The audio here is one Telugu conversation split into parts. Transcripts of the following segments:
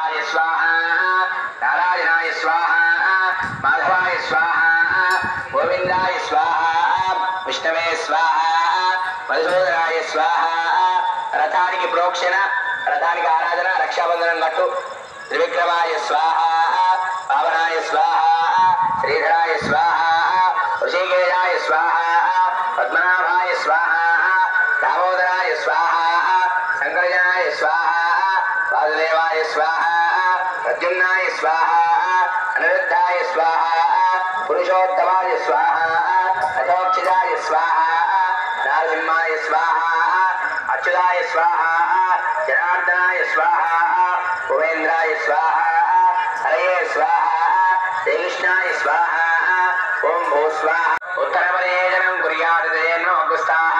केशवाय स्वाहा नारायणाय स्वाहा माधवाय स्वाहा गोविंदाय स्वाहा विष्णवे स्वाहा मधुसूदनाय स्वाहा रथानिकी प्रोक्षण रथानिकी आराधना रक्षाबंधनं कट्टु त्रिविक्रमाय स्वाहा पावनाय स्वाहा श्रीधराय स्वाहा ऋषिकेशाय स्वाहा पद्मनाभाय स्वाहा दामोदराय स्वाहा शंकरजनाय स्वाहा वासुदेवाय स्वाहा प्रद्युम्नाय स्वाहा अनिरुद्धाय स्वाहा पुरुषोत्तमाय स्वाहा अथोक्षिताय स्वाहा नारसिंहाय स्वाहा अच्युताय स्वाहा जनार्दनाय स्वाहा भुवेन्द्राय स्वाहा हरये स्वाहा श्रीकृष्णाय स्वाहा ओम भू स्वाहा उत्तरपदेजनं कुर्यादिदेनो अगुस्ताः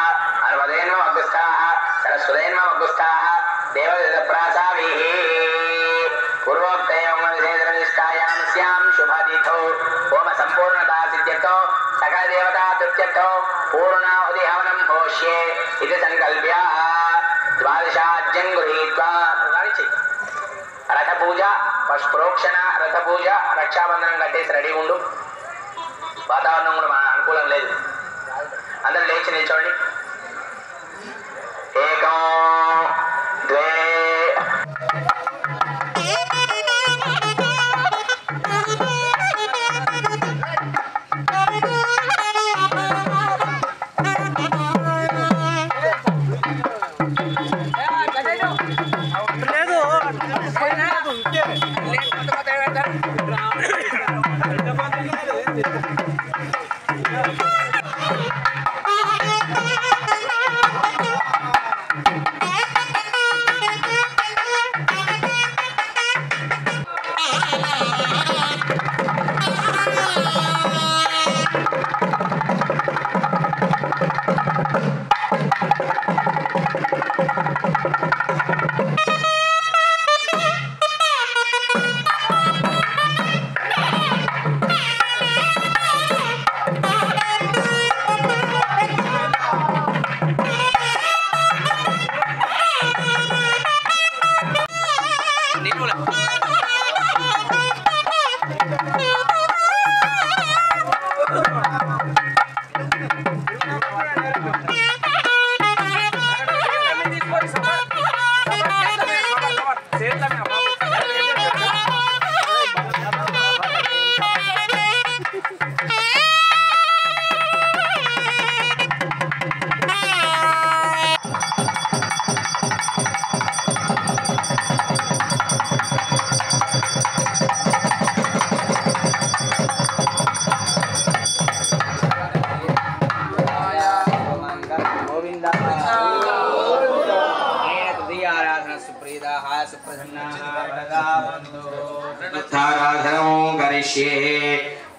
अर्वदेनो अगुस्ताः सरस्वतेनो अगुस्ताः देवदत्तप्रासाभिः पूर्वोक्तयों विशेषनिष्ठायां स्यां शुभतिथौ होम सम्पूर्णता सिद्ध्यर्थो सकलदेवता तृप्त्यर्थो पूर्णाहुति हवनं भोष्ये इति संकल्प्य द्वादशाज्यं गृहीत्वा रथ पूजा प्रोक्षण रथ पूजा रक्षाबंधనం కట్టేసి రెడీ ఉండు వాతావరణం కూడా మన అనుకూలం లేదు అందరూ లేచి నిల్చోండి ఏకం ద్వే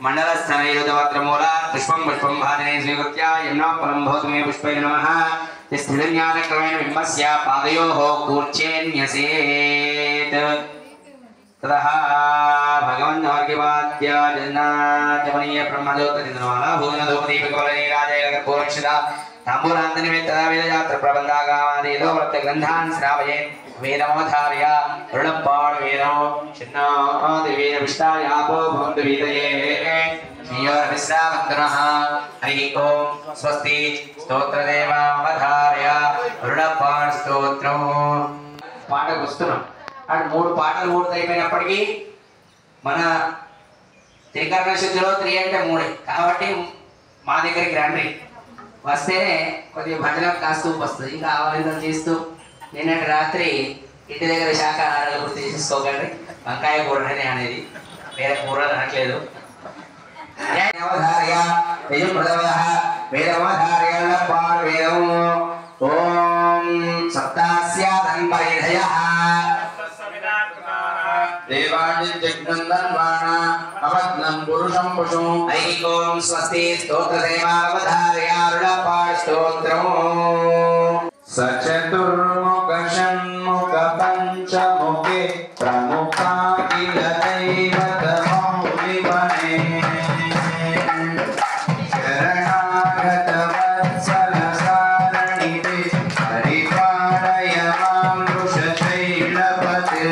मंडलस्थनयुधवत्रमूला पुष्पं पुष्पं भाजने स्वीकृत्य यम्नाफलं भवतु मे पुष्पै नमः स्थितिज्ञानक्रमेण बिम्बस्य पादयोः कूर्चेन्यसेत् ततः भगवन्वर्गवाद्य जन्नाचमनीय ब्रह्मज्योतिर्माला भुवनधूपदीपकवलनीराजयकर्पूरक्षिता ताम्बूलान्तनिमित्तदा वेदयात्र प्रबन्धागामादिलो व्रतग्रन्थान् श्रावये वेदमवधार्य ऋणपाण वेदो चिन्नादिवेद विष्टायापो भवन्तु वेदये श्रीयोर्विश्रावन्तनः हरिः ओं स्वस्ति स्तोत्रदेवावधार्य ऋणपाण स्तोत्रं పాటకు వస్తున్నాం అటు మూడు పాటలు పూర్తయిపోయినప్పటికీ మన త్రికరణ శుద్ధిలో 3 అంటే 3 కాబట్టి మా దగ్గరికి రండి వస్తేనే కొద్దిగా భజన కాస్తూ వస్తుంది ఇంకా ఆవాహితం చేస్తూ నిన్నటి రాత్రి ఇంటి దగ్గర శాకాహారాలు గుర్తు చేసుకోకండి వంకాయ కూరని అనేది వేరే కూరలు అనట్లేదు ఓం సప్తాస్యాదంపరిధయ देवाञ्जग्नन्दन्वाणा अवग्नं पुरुषं पुषु ऐकों स्वस्ति स्तोत्रदेवावधार्यारुणपाठ स्तोत्रम् सचतुर्मुख षण्मुख पञ्चमुखे प्रमुखा किल दैवतमौलिमने शरणागतवत्सलसारणिते परिपालय मां वृषशैलपते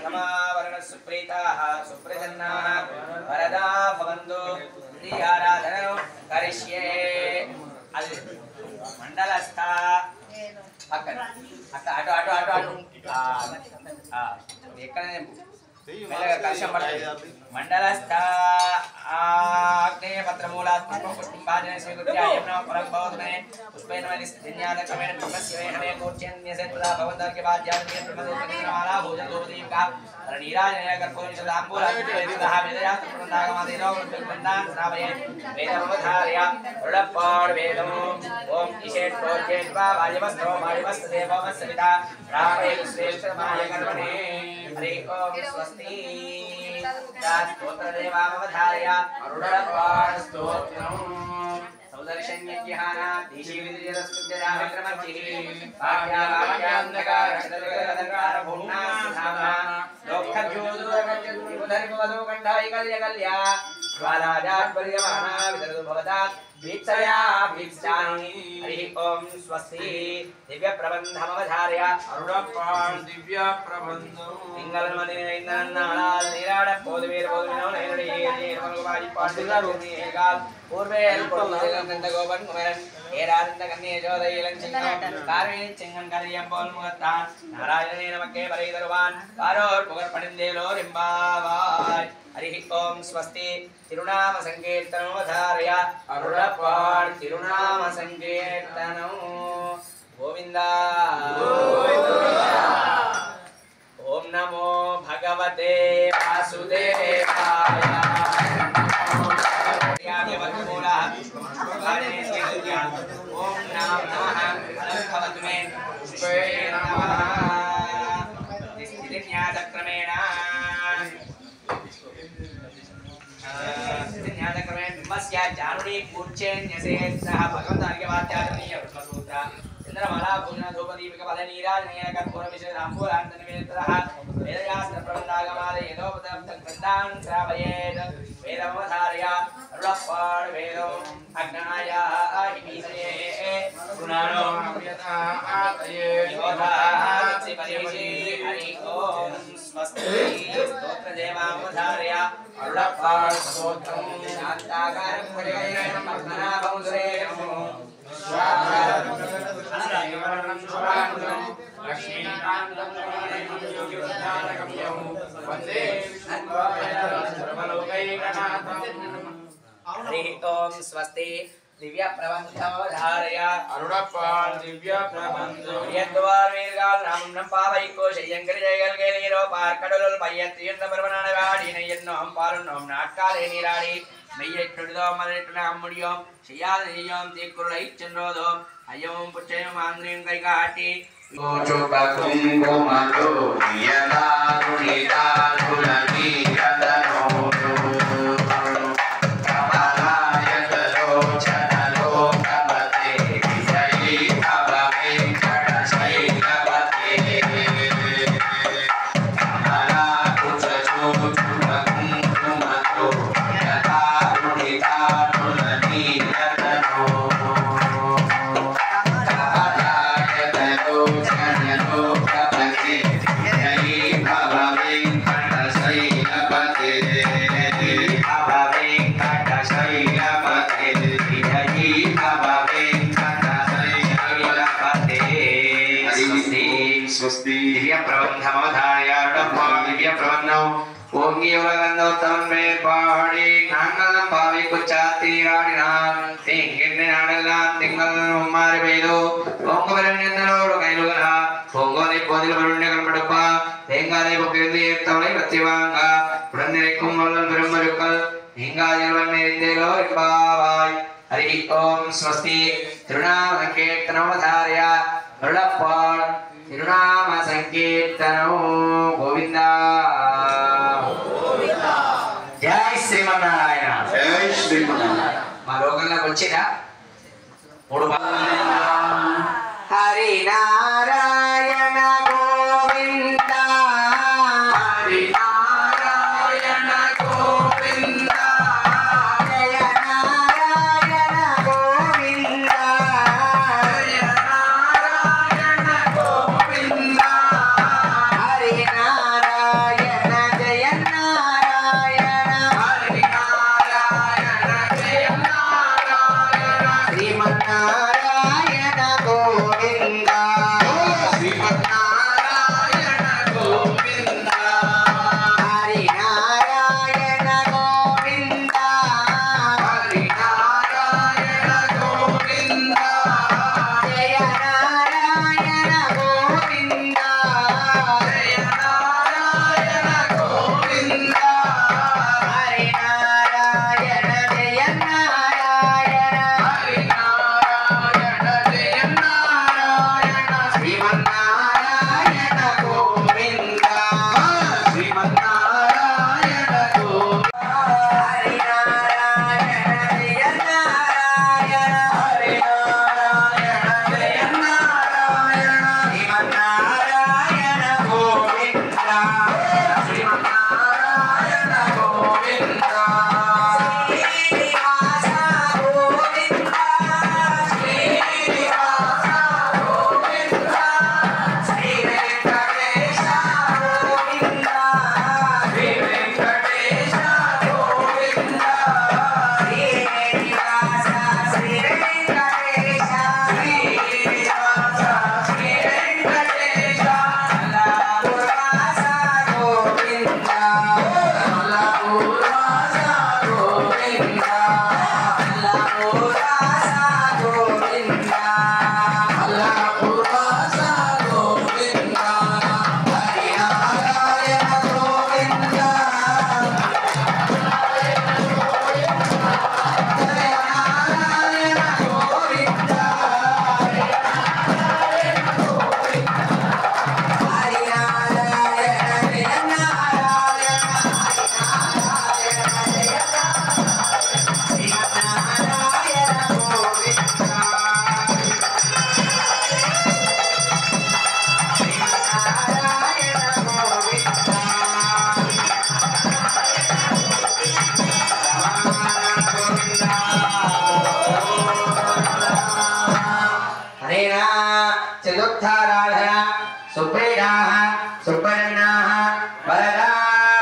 प्रथमावरण सुप्रीताः सुप्रसन्नाः वरदा भवन्तु आराधनं करिष्ये मंडलस्था अక్కడ అటు అటు అటు అటు ఎక్కడనే మెల్లగా కలశం పడుతుంది మండలస్థ ఆగ్నేయ పత్రమూలాత్మకం పుష్పాజన స్వీకృత్యాయమ్న పరం భవతమే పుష్పేన ధన్యాదక్రమేణ బ్రహ్మస్య హమే కూర్చన్యసత్ప్రదా భవంతర్కి వాద్యాన్ని బ్రహ్మదేవమాలా భోజనోదీపక నీరాజన కర్పూరం సదాంబూలాభిషేకః వేదయాత్రప్రదాగమాదేనో బ్రహ్మన్నాం శ్రావయే వేదమవధారయ రుడపాడ్ వేదము ఓం ఇషేట్ ప్రోచేత్వా వాయవస్తో వాయవస్తదేవమస్సవితా రామయే శ్రేష్ఠమాయ కర్మణే హరి ఓం స్వస్తి స్తోత్రదేవామవధారయ రుడపాడ్ స్తోత్రం సౌదర్శన్యజ్ఞాన దేశీవిద్యరస్తుత్యరామిత్రమజ్జిః వాక్యావాక్యాంధకారక్షతరగదకార భూమ్నాస్థానా లోకజ్యోతురగజ్జతుర్ముదర్గవదోకండాయికల్యకల్యా స్వరాజాత్పర్యమానా విదరదు భవతాత్ వీక్షయా వీక్షామి హరి ఓం స్వస్తి దివ్య ప్రబంధమవధారయ అరుడపాల్ దివ్య ప్రబంధం ఇంగళమని ఇందన్నాళాల్ నీరాడ పోదువేర పోదువినో నేరడి నేర్మలువాయి పాడుగారు నీగాల్ పూర్వేల్ పొడుగంద గోపన్ కుమరన్ ఏరానంద కన్యే జోదయలం చింగం కార్వేని చింగం కరియం పోల్ ముగత్తాన్ నారాయణే నమకే పరైదరువాన్ కారోర్ పుగర్ పడిందేలో రింబావాయ్ హరి ఓం స్వస్తి తిరునామ సంకీర్తనమవధారయ అరుడపాల్ తిరునామ సంకీర్తనం గోవిందా ఓం నమో భగవతే వాసుదేవాయ ఓం నమః భగవతే న్యాసక్రమేణ बिंबस्य जानुडी पूर्चेन्यसेत्सः भगवन्तार्घ्य वाद्यात्मनीय ब्रह्मसूत्र चन्द्रमाला भूषण धूपदीपिका फलनीराजनेन कर्पूरविशेषाम्बूलान्तनिवेदितः वेदशास्त्र प्रबन्धागमादि यथोपदं ग्रन्थान् श्रावयेत् वेदमवधारय अरुळप्पाड वेदो अग्नाया हिमीसये गुणानो नम्यता आतये योधात्सि परेशे हरि ओम स्वस्ति स्तोत्रदेवामवधारय अरुळप्पाड स्तोत्रं शान्ताकारं परिगणयं पद्मनाभं सुरेशं हरि ओम स्वस्ति दिव्य प्रबंधमवधारय अरुणपाल दिव्य प्रबंधो यद्वार वीरगाल रामनं पावैको शयंकर जयगल गेलीरो पार कडुल पयत्तियन्न परवनाडवाडी नयन्नोम पारुन्नोम नाटकाले नीराडी మెయ్యెట్టుడిదో మలెట్టున అమ్ముడియో శయ్యాదయ్యోం తీక్కురులై చంద్రోదో అయ్యోం పుచ్చయం ఆంగ్రీం కైకాటి కుంకుమతో యదారుణిదారులని కదనోడు दिव्य प्रबंधमवधारय दिव्य प्रबंधम ओंगी उलगंदोत्तम में पहाड़ी नांगलम भावी कुचाती राडिना तिंगिन्ने नाडला तिंगल उम्मारे बेदो ओंग बरण्यंदलोड कैलुगना ओंगोले पोदिल बरुण्य कनपडप्पा तेंगाले बक्किरंदी एत्तवले प्रतिवांगा पुरंदरे कुम्मल्ल ब्रह्मरुकल हिंगादिलवन्ने इंदेलो इब्बावाय हरि ओम स्वस्ति तिरुनाम संकीर्तनमवधारय अरुळप्पाड తిరునామ సంకీర్తనం గోవిందా జై శ్రీమన్నారాయణ జై శ్రీమన్నారాయణ. మా లోకంలోకి వచ్చిరా మూడు హరి నారాయణ గోవింద హరి నారాయణ గోవింద జయ నారాయణ గోవింద జయ నారాయణ గోవింద హరి నారాయణ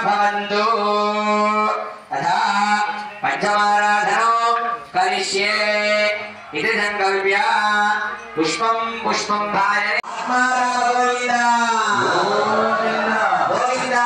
भवन्तु तथा पंचमाराधनो करिष्ये इति संकल्प्य पुष्पं पुष्पं धारयामि गोविंदा गोविंदा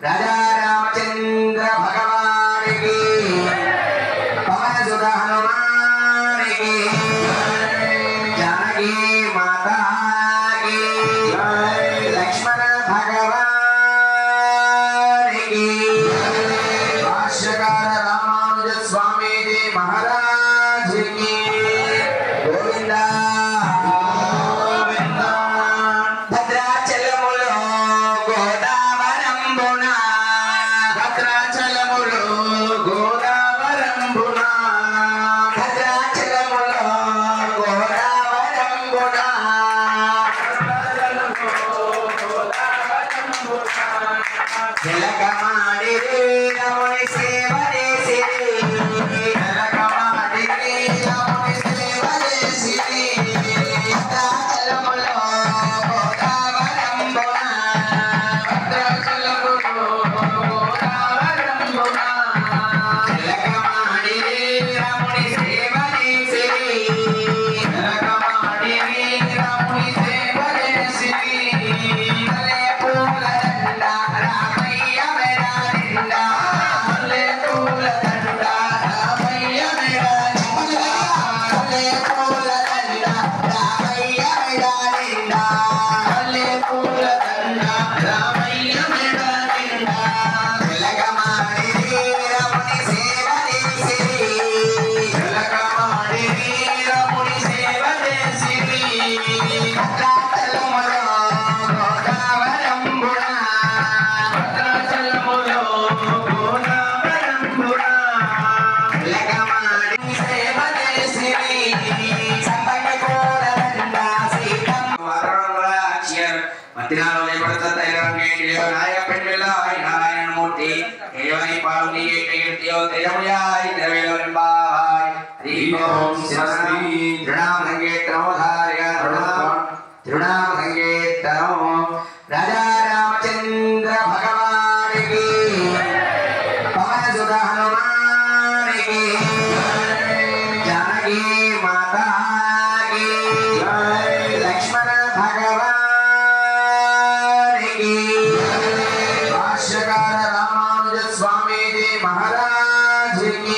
राजा रामचंद्र भगवान की पवन सुत हनुमान की जानकी माता की लक्ष्मण भगवान की भाष्यकार रामानुज स्वामी जी महाराज की गोविंदा राजा रामचंद्र भगवान की पवन सुत हनुमान की जानकी माता की लक्ष्मण भगवान की भाष्यकार रामानुज स्वामी जी महाराज की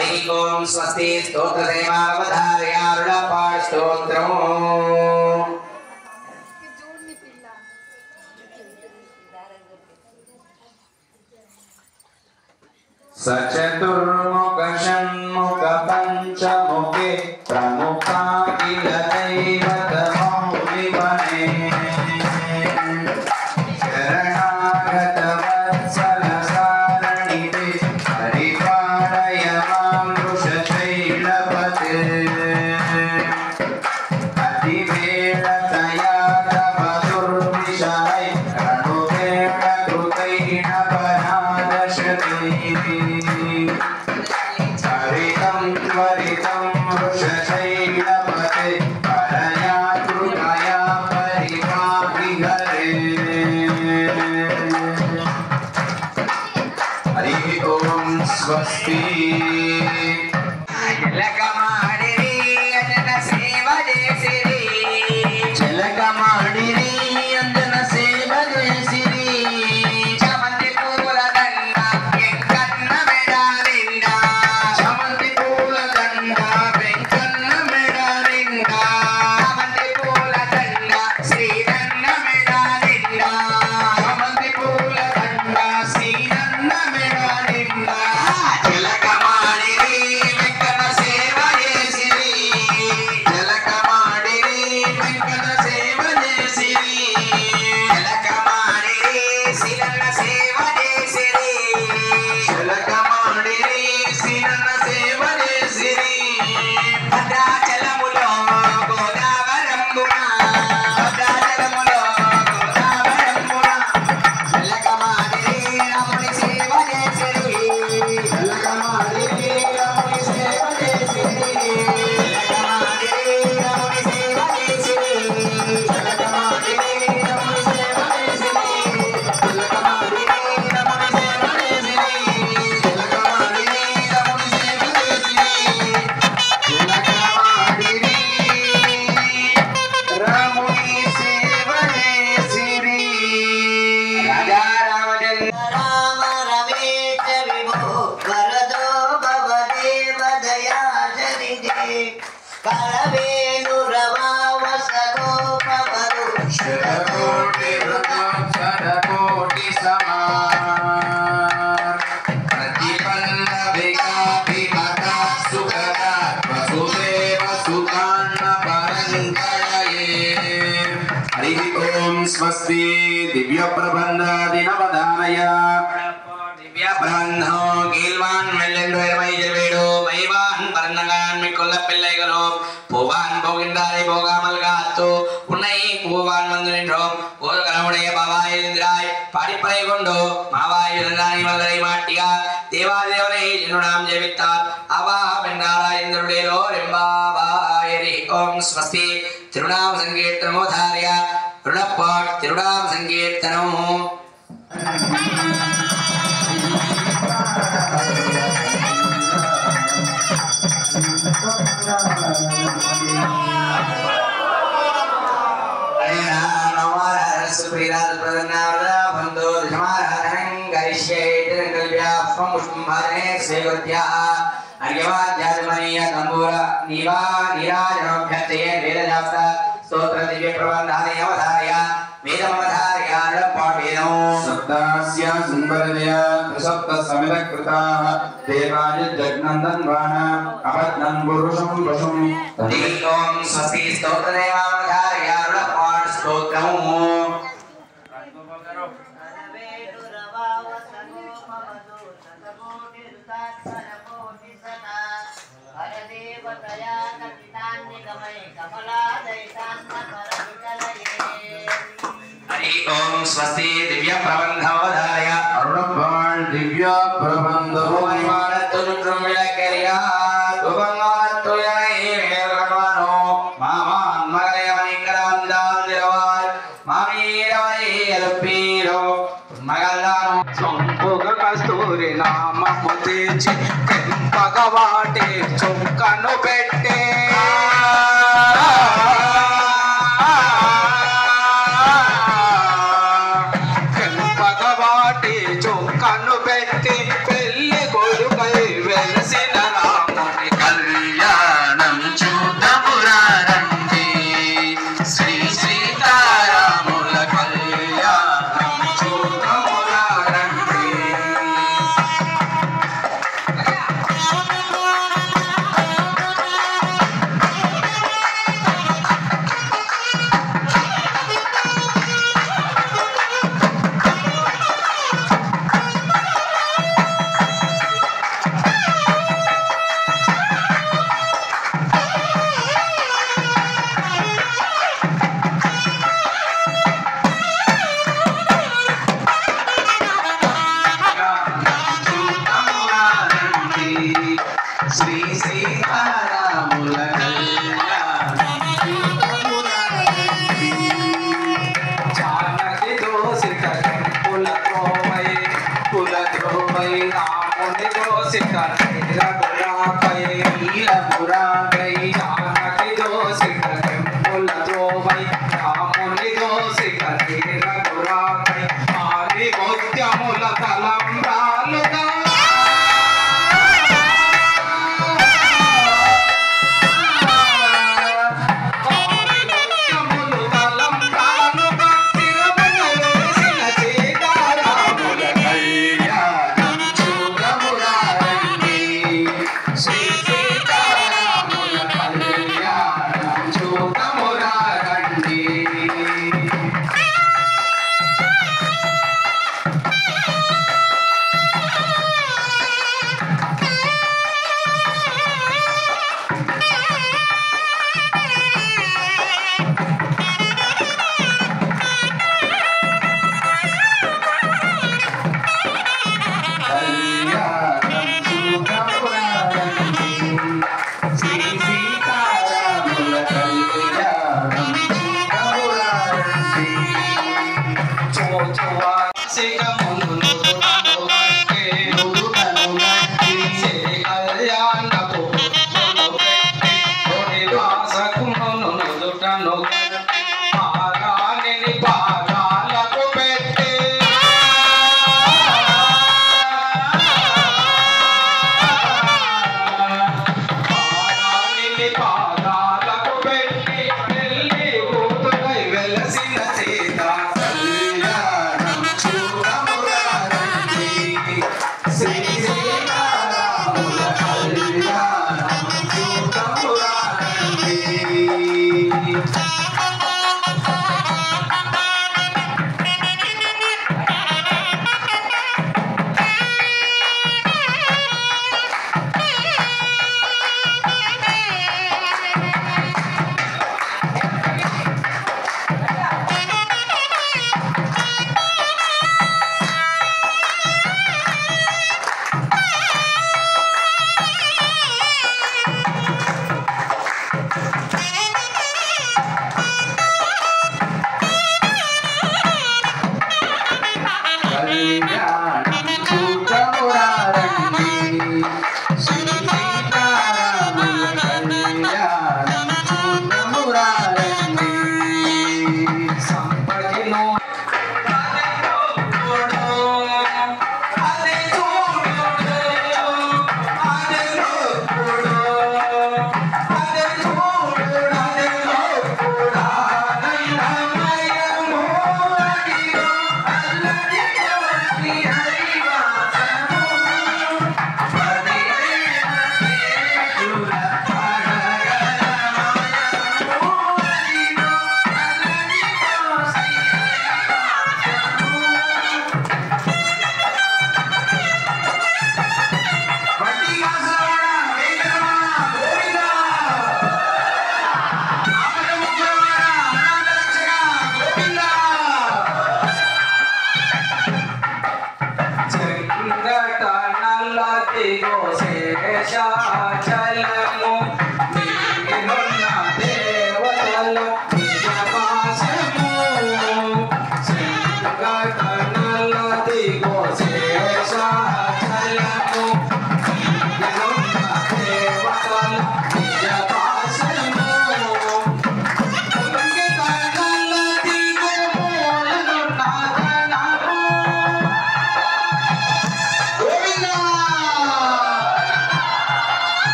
ऐकों स्वस्ति स्तोत्र देवावधार्यारुणपाठ स्तोत्रम् सचतुर्मुख षण्मुख पंचमुखे प्रमुखा किल दैवत मौलिमणे शरणागत वत्सल सारणिते हरिपालय मां वृषशैलपते अतिवेळतया तव दुर्विषहै रणुवेण कृतैः परादशते हरितं त्वरितं वृषशैलपते परया कृपया परिपाहि हरे हरिः ॐ स्वस्ति स्वस्ति दिव्य प्रबंधादिनवदानय दिव्य प्रबंधो गीलवान मेल्लेंडो 27 मैवान परनगान मिकोल्ल पिल्लैगलो పూవాన్ భోగిందారి భోగామల్గాత్తు ఉన్నై పూవాన్ మందునిன்றோம் ஒரு கலமுடைய பவாயிந்திராய் பாடிப்படை கொண்டு மாவாய் இருந்தானி மலரை மாட்டியா தேவாதேவனை என்னுடாம் ஜெபித்தார் அவா வென்றாராயந்தருடேலோ ரெம்பாவாயரி ஓம் ஸ்வஸ்தி திருநாம சங்கீர்த்தனமோ தாரிய ருணப்பாட் திருநாம சங்கீர்த்தனமோ हरदेव हरि ओम स्वस्ति दिव्य प्रबंधोदय अरुणपाल दिव्य प्रबंधो महिमानतुरुद्रम विलकरिया तुबंगातु यने मेरवानो मामान मगयमनिकरांदांदिरवाल मामीरवै अलपीरो मगल्लानो संभोग कस्तूरी नामము తెచ్చి తెంపగవాటి చుక్కను పెట్టే తెంపగవాటి చుక్కను పెట్టి పెళ్లి కొడుకై వెలసిన రాముని కళ్యాణం చూద్దామురారండి శ్రీ సీతారాముల కళ్యాణం చూద్దామురారండి శ్రీ సీతారాముల కళ్యాణం చూద్దామురారండి జానకి దోసిక పులత్రోమై పులత్రోమై రాముని దోసిక రఘురాపై నీలపురాగై జానకి దోసిక పులత్రోమై రాముని దోసిక రఘురాపై ఆది ముత్యముల తలంబ్రాలుగా కళ్యాణం చూద్దామురారండి శ్రీ సీతారాముల కళ్యాణం చూద్దామురారండి కళ్యాణం చూద్దామురారండి శ్రీ సీతారాముల కళ్యాణం చూద్దామురారండి పాదాలకు పెట్టి పాదాలకు పెట్టి పెళ్లి కూతురై వెలసిన సీత కళ్యాణం చూద్దామురారండి శ్రీ సీతారాముల కళ్యాణం చూద్దామురారండి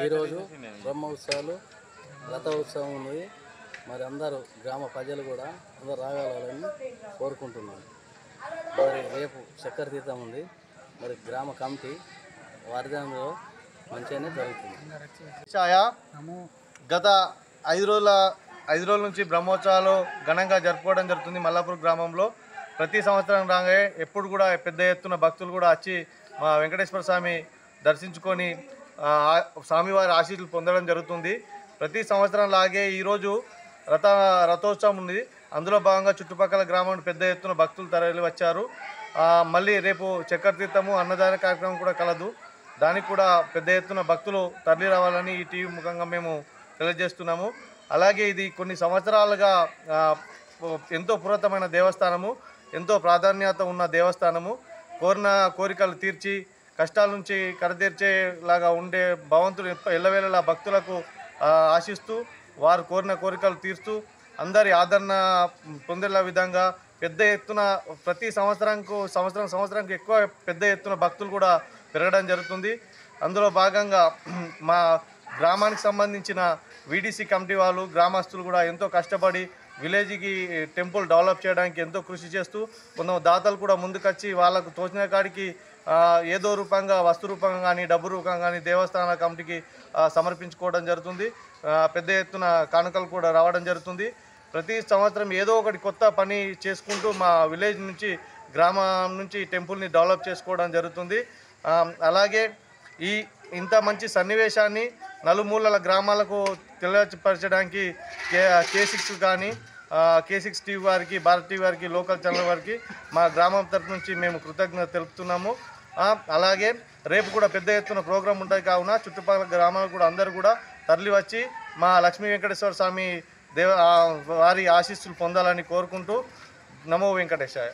ఈరోజు బ్రహ్మ ఉత్సవాలు రథ ఉత్సవం ఉన్నది. మరి అందరూ గ్రామ ప్రజలు కూడా అందరూ రాగలని కోరుకుంటున్నాను. మరి రేపు చక్కెర తీర్థం ఉంది. మరి గ్రామ కమిటీ వారిదానిలో మంచిగానే జరుగుతుంది. గత 5 రోజుల నుంచి బ్రహ్మోత్సవాలు ఘనంగా జరుపుకోవడం జరుగుతుంది. మల్లాపూర్ గ్రామంలో ప్రతి సంవత్సరం రాగానే ఎప్పుడు కూడా పెద్ద ఎత్తున భక్తులు కూడా వచ్చి మా వెంకటేశ్వర స్వామి దర్శించుకొని స్వామివారి ఆశీస్సులు పొందడం జరుగుతుంది. ప్రతి సంవత్సరం లాగే ఈరోజు రథోత్సవం ఉంది. అందులో భాగంగా చుట్టుపక్కల గ్రామం పెద్ద ఎత్తున భక్తులు తరలి వచ్చారు. మళ్ళీ రేపు చక్కెర తీర్థము అన్నదాన కార్యక్రమం కూడా కలదు. దానికి కూడా పెద్ద ఎత్తున భక్తులు తరలి రావాలని ఈ టీవీ ముఖంగా మేము తెలియజేస్తున్నాము. అలాగే ఇది కొన్ని సంవత్సరాలుగా ఎంతో పురాతనమైన దేవస్థానము, ఎంతో ప్రాధాన్యత ఉన్న దేవస్థానము. కోరిన కోరికలు తీర్చి కష్టాల నుంచి కరతీర్చేలాగా ఉండే భగవంతుడు ఎల్లవేళలా భక్తులకు ఆశిస్తూ వారు కోరిన కోరికలు తీర్స్తూ అందరి ఆదరణ పొందేలా విధంగా పెద్ద ఎత్తున ప్రతి సంవత్సరానికి ఎక్కువ పెద్ద ఎత్తున భక్తులు కూడా పెరగడం జరుగుతుంది. అందులో భాగంగా మా గ్రామానికి సంబంధించిన వీడీసీ కమిటీ వాళ్ళు గ్రామస్తులు కూడా ఎంతో కష్టపడి విలేజ్కి టెంపుల్ డెవలప్ చేయడానికి ఎంతో కృషి చేస్తూ కొంత దాతలు కూడా ముందుకొచ్చి వాళ్ళకు తోచిన కాడికి ఏదో రూపంగా వస్తు రూపంగా కానీ డబ్బు రూపంగా కానీ దేవస్థాన కమిటీకి సమర్పించుకోవడం జరుగుతుంది. పెద్ద ఎత్తున కానుకలు కూడా రావడం జరుగుతుంది. ప్రతి సంవత్సరం ఏదో ఒకటి కొత్త పని చేసుకుంటూ మా విలేజ్ నుంచి గ్రామం నుంచి టెంపుల్ని డెవలప్ చేసుకోవడం జరుగుతుంది. అలాగే ఇంత మంచి సన్నివేశాన్ని నలుమూలల గ్రామాలకు తెలియపరచడానికి K6 కానీ K6 టీవీ వారికి, భారత్ టీవీ వారికి, లోకల్ ఛానల్ వారికి మా గ్రామం తరఫు నుంచి మేము కృతజ్ఞత తెలుపుతున్నాము. అలాగే రేపు కూడా పెద్ద ఎత్తున ప్రోగ్రాం ఉంటుంది. కావున చుట్టుపక్కల గ్రామాలు కూడా అందరూ కూడా తరలి వచ్చి మా లక్ష్మీ వెంకటేశ్వర స్వామి వారి ఆశీస్సులు పొందాలని కోరుకుంటూ నమో వెంకటేశాయ.